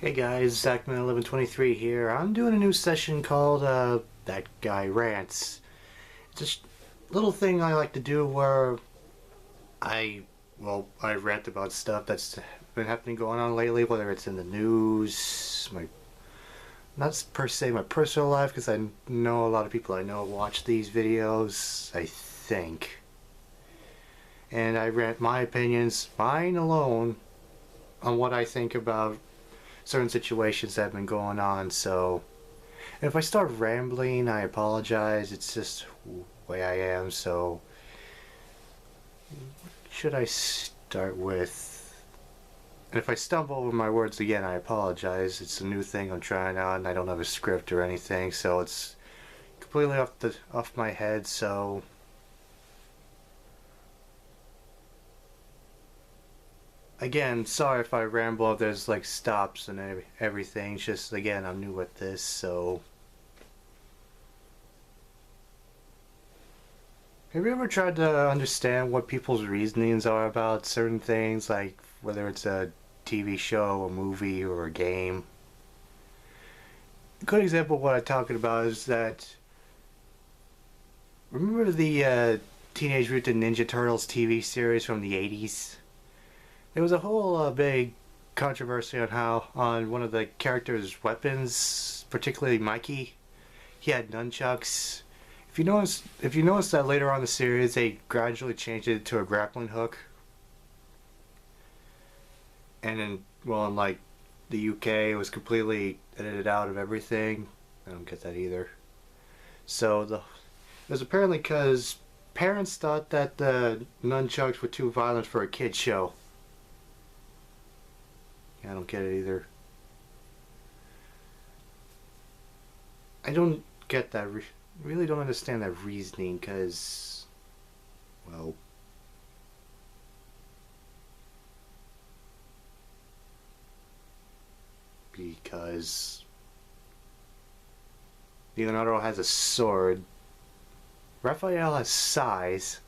Hey guys, Zachman1123 here. I'm doing a new session called That Guy Rants. It's just a little thing I like to do where I rant about stuff that's been happening going on lately, whether it's in the news, not per se my personal life, because I know a lot of people I know watch these videos, I think. And I rant my opinions, mine alone, on what I think about certain situations that have been going on. So if I start rambling, I apologize. It's just the way I am. So should I start with? And if I stumble over my words again, I apologize. It's a new thing I'm trying out, and I don't have a script or anything, so it's completely off my head. So again, sorry if I ramble. If there's like stops and everything. It's just again, I'm new at this, so. Have you ever tried to understand what people's reasonings are about certain things, like whether it's a TV show, a movie, or a game? A good example of what I'm talking about is that, remember the Teenage Mutant Ninja Turtles TV series from the 80s? There was a whole big controversy on one of the characters' weapons, particularly Mikey. He had nunchucks. If you notice that later on in the series, they gradually changed it to a grappling hook, and then, well, in like the UK, it was completely edited out of everything. I don't get that either. So it was apparently because parents thought that the nunchucks were too violent for a kid show. I don't get it either. I don't get that. Really don't understand that reasoning, because, well, because Leonardo has a sword, Raphael has size,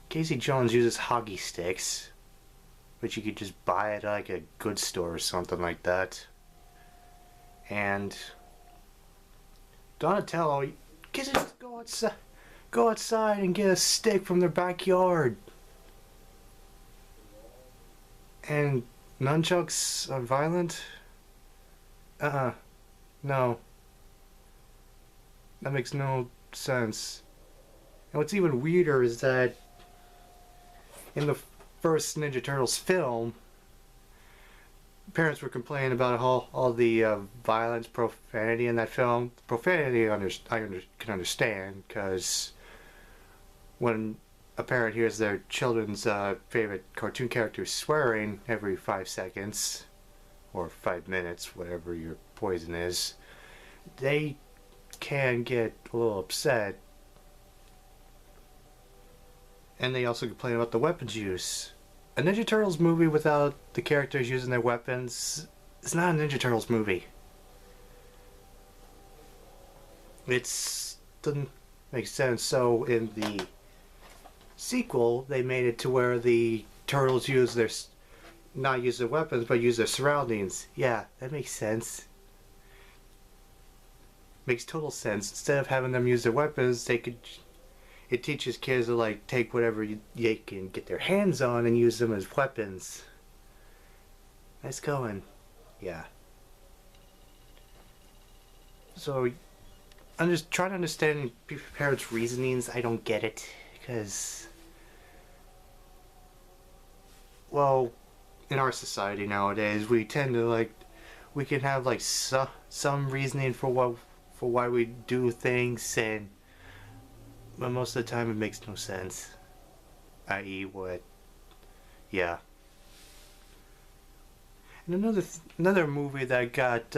Casey Jones uses hockey sticks, which you could just buy at like a good store or something like that, and Donatello, kids just go outside and get a stick from their backyard. And nunchucks are violent? No. That makes no sense. And what's even weirder is that in the first Ninja Turtles film, parents were complaining about all the violence, profanity in that film. Profanity I can understand, because when a parent hears their children's favorite cartoon character swearing every 5 seconds, or 5 minutes, whatever your poison is, they can get a little upset. And they also complain about the weapons use. A Ninja Turtles movie without the characters using their weapons is not a Ninja Turtles movie. It doesn't make sense. So in the sequel, they made it to where the turtles not use their weapons, but use their surroundings. Yeah, that makes sense. Makes total sense. Instead of having them use their weapons, it teaches kids to like take whatever they can get their hands on and use them as weapons. Nice going. Yeah. So I'm just trying to understand parents' reasonings. I don't get it, because, well, in our society nowadays, we tend to we can have like some reasoning for why we do things, but most of the time it makes no sense. I.e., what? Yeah. And another movie that got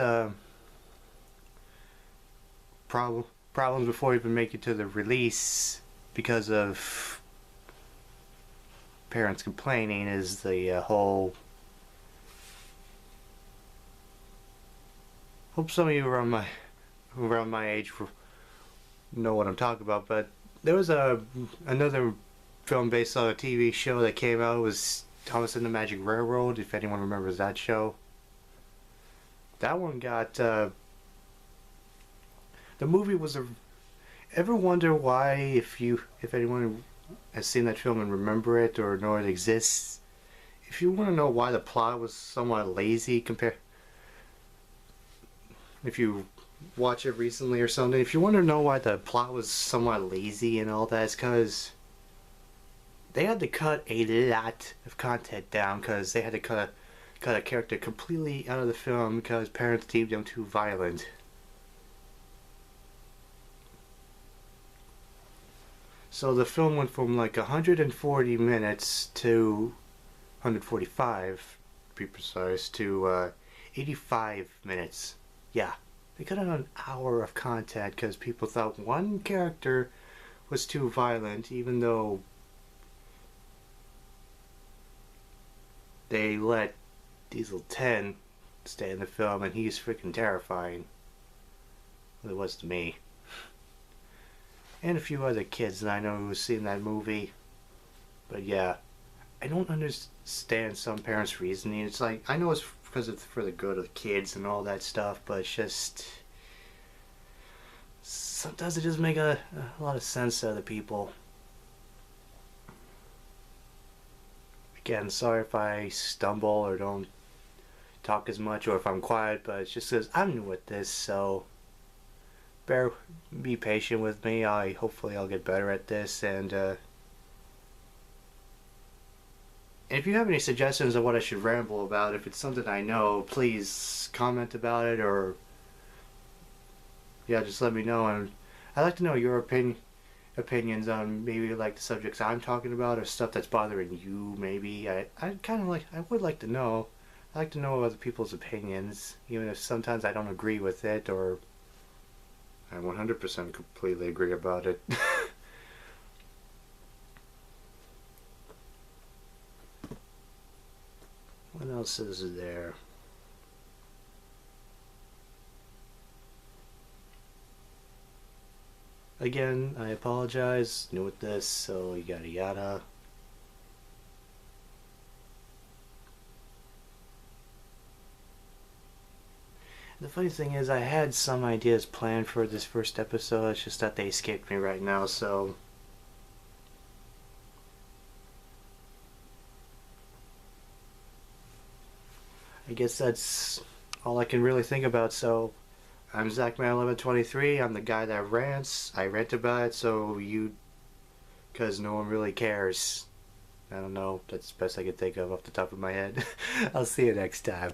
problems before even making it to the release because of parents complaining is the whole. Hope some of you around my age know what I'm talking about, but there was another film based on a TV show that came out. It was Thomas and the Magic Railroad, if anyone remembers that show. that one got, the movie was a, ever wonder why, if anyone has seen that film and remember it or know it exists, if you want to know why the plot was somewhat lazy compared, if you watch it recently or something, if you want to know why the plot was somewhat lazy and all that, it's because they had to cut a lot of content down because they had to cut a character completely out of the film because parents deemed him too violent. So the film went from like 140 minutes to 145, to be precise, to 85 minutes. Yeah, they cut out an hour of content because people thought one character was too violent, even though they let Diesel 10 stay in the film, and he's freaking terrifying. Well, it was to me. And a few other kids that I know who've seen that movie. But yeah, I don't understand some parents' reasoning. It's like, I know it's because it's for the good of the kids and all that stuff, but it's just, sometimes it doesn't make a lot of sense to other people. Again, sorry if I stumble or don't talk as much, or if I'm quiet, but it's just because I'm new at this, so be patient with me. Hopefully I'll get better at this, and if you have any suggestions of what I should ramble about, if it's something I know, please comment about it, or yeah, just let me know. And I'd like to know your opinions on maybe like the subjects I'm talking about, or stuff that's bothering you. Maybe I would like to know. I like to know other people's opinions, even if sometimes I don't agree with it, or I 100% completely agree about it. What else is there? Again, I apologize, new at this, so yada yada. The funny thing is, I had some ideas planned for this first episode, it's just that they escaped me right now, so I guess that's all I can really think about. So I'm Zachman1123, I'm the guy that rants. I rant about it, so because no one really cares. I don't know, that's the best I can think of off the top of my head. I'll see you next time.